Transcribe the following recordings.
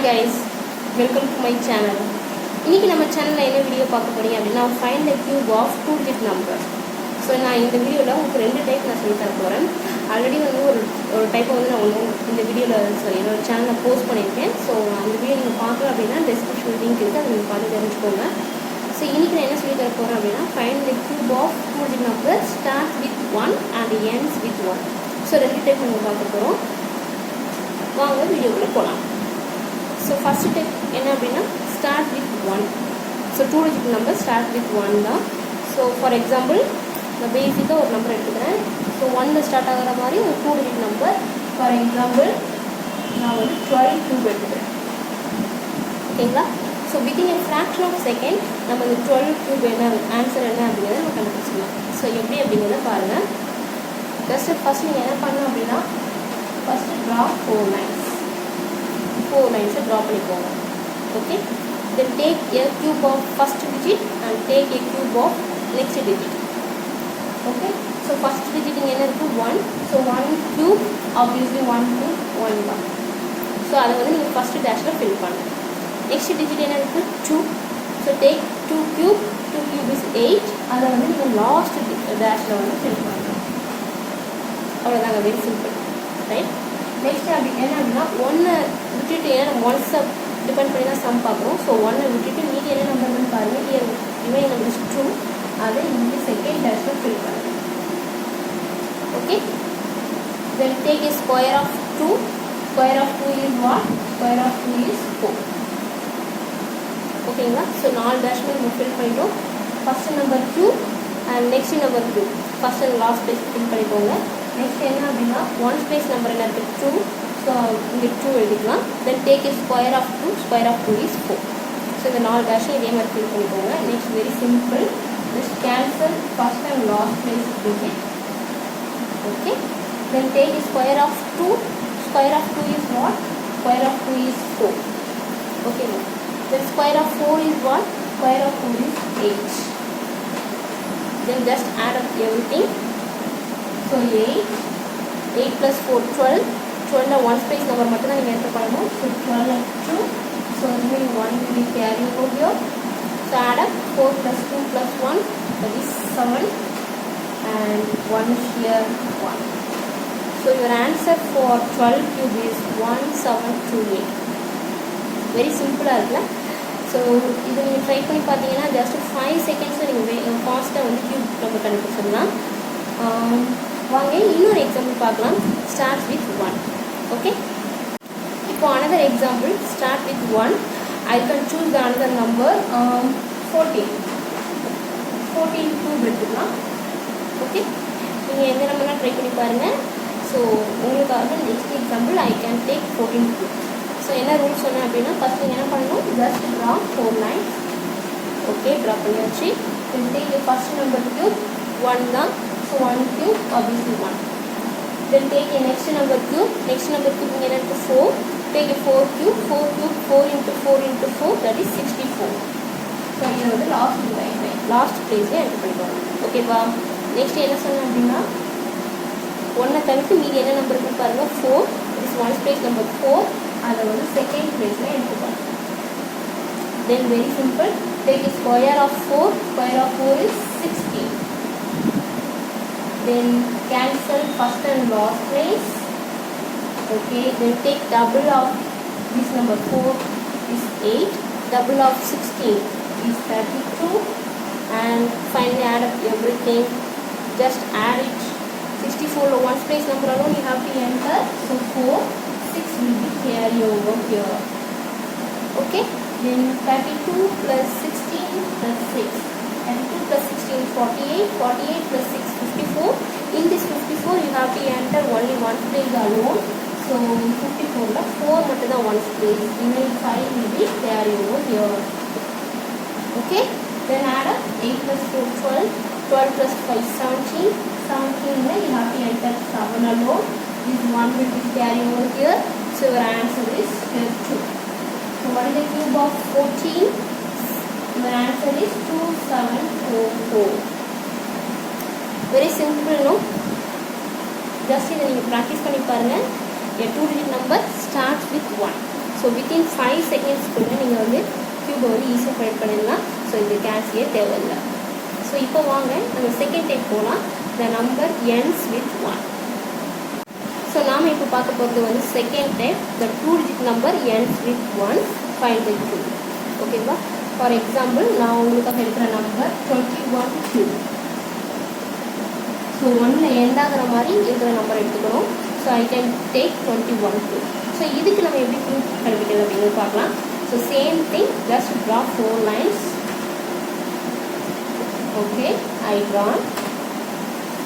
guys, welcome to my channel. இன்னைக்கு நம்ம சேனல்ல என்ன வீடியோ பார்க்க போறீங்க அப்படினா find the cube of two digit number. So நான் இந்த வீடியோவில் உங்களுக்கு ரெண்டு டைப் நான் சொல்லி தர போகிறேன். ஆல்ரெடி வந்து ஒரு டைப்பை வந்து நான் இந்த வீடியோவில் என்னோட சேனலில் போஸ்ட் பண்ணியிருக்கேன். ஸோ அந்த வீடியோ நீங்கள் பார்க்கல அப்படின்னா டிஸ்கிரிப்ஷன் லிங்க் இருக்குது, அதை நீங்கள் பார்த்து தெரிஞ்சுக்கோங்க. ஸோ இன்றைக்கி நான் என்ன சொல்லி தர போகிறேன் அப்படின்னா find the cube of two digit number starts with 1 and ends with 1. So ரெண்டு டைப் நம்ம பார்க்க போகிறோம். வாங்க வீடியோக்குள்ளே போகலாம். ஸோ ஃபஸ்ட்டு டைப் என்ன அப்படின்னா start with 1. So two digit number start with 1 தான். ஸோ ஃபார் எக்ஸாம்பிள் நான் பேசிக்காக ஒரு நம்பர் எடுத்துக்கிறேன். ஸோ 1 ஸ்டார்ட் ஆகிற மாதிரி ஒரு two digit number. For example நான் வந்து 12 cube எடுத்துக்கிறேன். ஓகேங்களா? So within a fraction of second நம்ம இந்த 12 cube என்ன ஆன்சர் என்ன அப்படிங்கிறத நம்ம கண்டுபிடிச்சிடலாம். ஸோ எப்படி அப்படிங்கிறத பாருங்கள். ஜஸ்ட்டு ஃபஸ்ட் நீங்கள் என்ன பண்ணணும் அப்படின்னா ஃபஸ்ட்டு ட்ரா 4 lines ட்ரா பண்ணிக்கோங்க. Okay, then take a cube of first digit and take a cube of next digit. Okay, so first digit இங்கே என்ன இருக்குது 1. ஸோ 1 cube obviously 1 cube 1 தான். ஸோ அதை வந்து நீங்கள் ஃபஸ்ட்டு டேஷில் ஃபில் பண்ணுங்கள். நெக்ஸ்ட் டிஜிட் என்ன இருக்குது 2. So take 2 cube, 2 cube is 8. அதை வந்து நீங்கள் லாஸ்ட் டேஷில் வந்து ஃபில் பண்ணணும். அவ்வளோதாங்க, வெரி சிம்பிள், ரைட்? நெக்ஸ்ட் அப்படி என்ன அப்படின்னா 1 விட்டுட்டு, ஏன்னா நம்ம ஒன்ஸை டிபெண்ட் பண்ணி தான் சம் பார்க்குறோம். ஸோ 1 விட்டுட்டு மீதி என்ன நம்பர்னு பாருங்கள். இவன் நம்பர் இஸ் 2. அதை இங்கே செகண்ட் டேஷில் ஃபில் பண்ணுங்கள். Okay, then take a square of 2. Square of 2 is what? Square of 2 is 4. ஓகேங்களா? ஸோ 4 டேஷ்மே நம்ம ஃபில் பண்ணிட்டோம். First number cube and next number cube first and last space fill பண்ணிக்கோங்க. Next என்ன அப்படின்னா 1 ஸ்பேஸ் நம்பர் என்ன இருக்குது 2. ஸோ இங்கே 2 எழுதிக்கலாம். Then take a square of 2. Square of 2 is 4. So இந்த 4 டேஷும் இதே மாதிரி ஃபில் பண்ணிக்கோங்க. Next very simple, just cancel first and last space digit. Okay, then take a square of 2. Square of 2 is what? Square of 2 is 4. ஓகேங்களா? Then square of 4 is what? Square of 4 is 8. Then just add up everything. So 8 plus 4 12. 12 1 space number மட்டும் தான் நீங்கள் enter பண்ணணும். So 12 and 2. So remaining 1 will be carrying over here. So add up 4 plus 2 plus 1, that is 7, and 1 here 1. So your answer for 12 cube is 1728. Very simple இருக்குல்ல? So இது நீங்கள் try பண்ணி பார்த்தீங்கன்னா just 5 செகண்ட்ஸில் நீங்கள் ஃபாஸ்ட்டாக வந்து கியூப் நம்ம கண்டுபிடிச்சிடலாம். வாங்க இன்னொரு எக்ஸாம்பிள் பார்க்கலாம். Start with 1. ஓகே, இப்போ another example start with 1. I can choose the another number 14 cube எடுத்துக்கலாம். ஓகே, நீங்கள் எந்த நம்பர்லாம் ட்ரை பண்ணி பாருங்கள். ஸோ உங்களுக்காக next example I can take 14 cube. So என்ன ரூல் சொன்னேன் அப்படின்னா ஃபஸ்ட் நீங்கள் என்ன பண்ணணும், just draw 4 lines. Okay, draw பண்ணியாச்சு. டேக் ஃபஸ்ட் நம்பர் கியூப் 1 தான். So 1 cube obviously 1. Then take a next number cube. Next number cube இங்கே என்ன இருக்குது 4. Take a 4 cube. 4 cube 4 into 4 into 4, that is 64. So இதை வந்து லாஸ்ட் பிளேஸ்லேயே என்டர் பண்ணிக்கோங்க. ஓகேவா? Next என்ன சொன்னேன் அப்படின்னா 1 தவிர்த்து மீதி என்ன நம்பர் இருக்குன்னு பாருங்கள் 4. It is 1 place number 4. அதை வந்து செகண்ட் பிளேஸில் என்டர் பண்ணுங்க. Then very simple, take square of 4. Square of 4 is 16. Then cancel first and last place. Okay, then take double of this number 4 is 8. Double of 16 is 32. And finally add up everything. Just add it. 64 1 place number alone you have to enter. So 4, 6 will be carry over here. Okay, then 32 plus 16 plus 6. 32 plus 16 is 48. 48 plus 6 54. In this 54 you have to enter only 1 place alone. So 54 la 4 மட்டும் தான் 1 place. Remaining 5 will be carry over here. Okay, then add up 8 plus 4 12. 12 plus 5 17. 17 la you have to enter 7 alone. This 1 will be carry over here. So your answer is 2. So what is the cube of 14? Your answer is 2744. Very simple, no? Just இதை நீங்கள் practice பண்ணி பாருங்கள். A 2 digit number starts with 1. So within 5 செகண்ட்ஸ்க்குள்ளே நீங்கள் வந்து க்யூபை வந்து ஈஸியாக find பண்ணிடலாம். So இந்த கேல்சியே தேவையில்லை. ஸோ இப்போ வாங்க நம்ம செகண்ட் டைப் போகலாம். The number ends with 1. So நாம் இப்போ பார்க்க போகிறது வந்து second type. The 2 digit number ends with 1, find the cube. ஓகேவா? ஃபார் எக்ஸாம்பிள் நான் உங்களுக்காக இருக்கிற நம்பர் 21 cube. ஸோ 1ல் எண்ட் ஆகிற மாதிரி இருக்கிற நம்பர் எடுத்துக்கணும். So I can take 21 cube. So இதுக்கு நம்ம எப்படி க்யூப் கண்டுபிடிக்கிறது அப்படின்னு பார்க்கலாம். So same thing, just draw 4 lines. Okay, I drawn.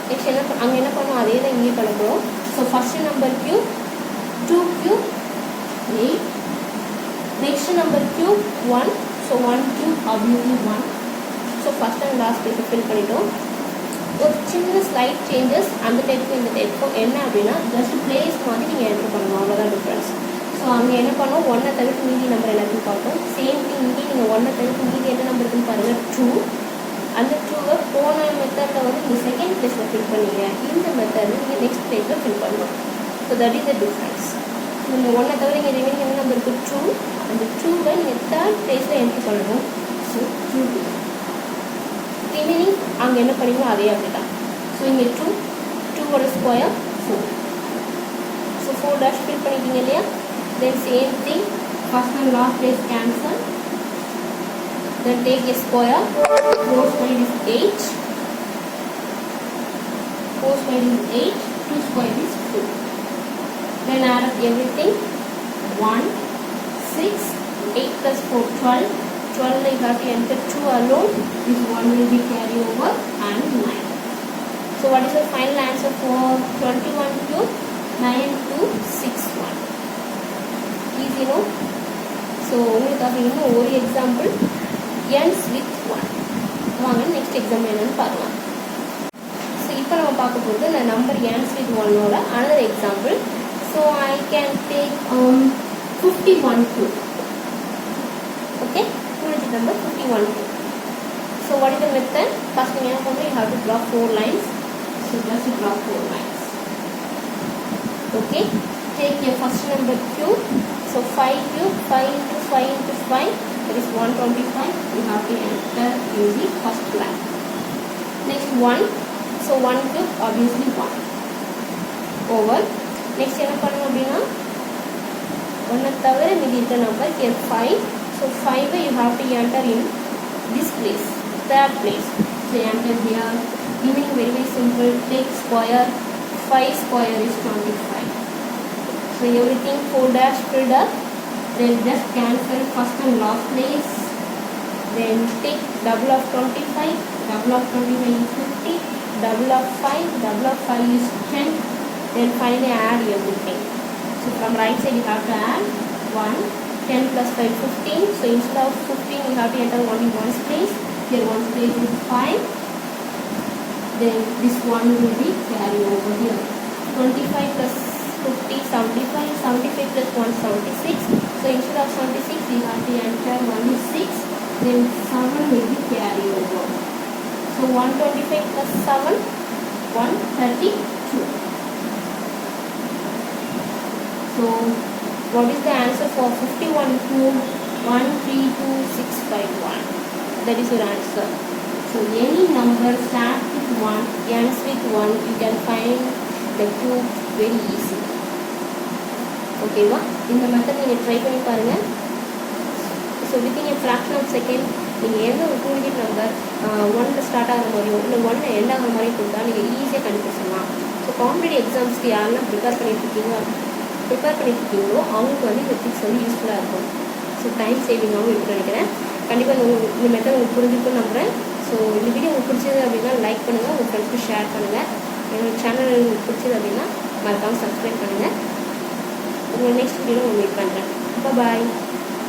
Next அங்கே என்ன பண்ணுவோம், அதே தான் இங்கே பண்ண போகிறோம். So first number cube 2 cube 8. Next number cube 1. So 1 cube obviously 1. So first and last பேஸை ஃபில் பண்ணிட்டோம். ஒரு சின்ன ஸ்லைட் சேஞ்சஸ் அந்த டைப்புக்கும் இந்த டைப்புக்கும் என்ன அப்படின்னா ஜஸ்ட் பிளேஸ் மாதிரி நீங்கள் என்ட்ரு பண்ணணும், அவ்வளோதான் டிஃப்ரென்ஸ். ஸோ அங்கே என்ன பண்ணோம், 1 தவிர்த்து மீதி நம்பர் எல்லாத்தையும் பார்த்தோம். சேம் திங் இங்கே நீங்கள் 1 தவிர்த்து மீதி என்ன நம்பர் இருக்குன்னு பாருங்கள், 2. அந்த 2வை போன மெத்தடில் வந்து நீங்கள் செகண்ட் பிளேஸில் ஃபில் பண்ணீங்க. இந்த மெத்தடில் நீங்கள் நெக்ஸ்ட் பிளேஸில் ஃபில் பண்ணணும். So that is the difference. நீங்கள் 1 தவிர இங்கே ரிமைனிங் என்ன நம்பர் இருக்குது, 2. அந்த 2வை நீங்கள் தேர்ட் பிளேஸில் என்ட்ரு பண்ணணும். ஸோ 2 ரிமைனிங் அங்கே என்ன பண்ணிங்களோ அதே அப்படி தான். ஸோ இங்கே 2வோட ஸ்கொயர் 4. ஸோ 4 டேஷ் ஃபில் பண்ணிக்கிங்க இல்லையா. Then same thing, first and last place cancel. Then take a square. 4 square is 8. 4 square is 8. 2 square is 2. Then add up everything. 1, 6, 8 plus 4, 12. 12 you have to enter 2 alone. This 1 will be carry over and 9. So what is the final answer for 21 cube? 9261. Easy, no? So உங்களுக்கு இன்னும் ஒரு example ends with 1. வாங்க next example என்னன்னு பார்க்கலாம். So இப்போ நம்ம பார்க்க போகிறது இந்த number ends with 1ஓட another example. So I can take 51 cube. Okay, number 51 cube. So what is the method? First thing you have to draw 4 lines. So just draw 4 lines. Okay, take your first number cube. So 5 cube, 5 into 5 into 5, that is 125. You have to enter using first line. Next 1. So 1 cube obviously 1 over. Next என்ன பண்ணணும் அப்படின்னா 1 தவிர மீதி இருக்கிற number here 5. So 5 you have to enter in this place, third place. So enter here. Remaining very simple. Take square. 5 square is 25. So everything 4 dash filled up. Then just cancel first and last place. Then take double of 25. Double of 25 is 50. Double of 5. Double of 5 is 10. Then finally add everything. So from right side you have to add 1. 10 plus 5, 15. So instead of 15, you have to enter only 1's place. Here 1's place is 5. Then this 1 will be carried over here. 25 plus 50, 75. 75 plus 1, 76. So instead of 76, you have to enter only 6. Then 7 will be carried over. So 125 plus 7, 132. So what is the answer for 51 cube? 132651. That is your answer. So any number starts with 1, ends with 1, you can find the cube very easy. Okay, va? In the method you try பண்ணி பாருங்க. So within a fraction of second, நீங்கள் எந்த ஒரு 2 digit number 1ல் start ஆகிற மாதிரியோ இல்லை 1ல் எண்ட் ஆகிற மாதிரி கொடுத்தா நீங்கள் ஈஸியாக கண்டுபிடிச்சிடலாம். ஸோ காம்படிட்டிவ் எக்ஸாம்ஸ்க்கு யாரெல்லாம் ப்ரிப்பேர் பண்ணிட்டுருக்கீங்களோ அவங்களுக்கு வந்து இந்த டிப்ஸ் வந்து யூஸ்ஃபுல்லாக இருக்கும். ஸோ டைம் சேவிங்காகவும் இருக்குன்னு நினைக்கிறேன். கண்டிப்பாக இந்த மெத்தட் உங்களுக்கு புரிஞ்சுக்குன்னு நம்புகிறேன். ஸோ இந்த வீடியோ உங்களுக்கு பிடிச்சது அப்படின்னா லைக் பண்ணுங்கள், உங்கள் ஃப்ரெண்ட்ஸ்க்கு ஷேர் பண்ணுங்கள். என்னோட சேனல் உங்களுக்கு பிடிச்சது அப்படின்னா மறக்காமல் சப்ஸ்கிரைப் பண்ணுங்கள். உங்கள் நெக்ஸ்ட் வீடியோவில் உங்களுக்கு மீட் பண்ணுறேன். பாய்.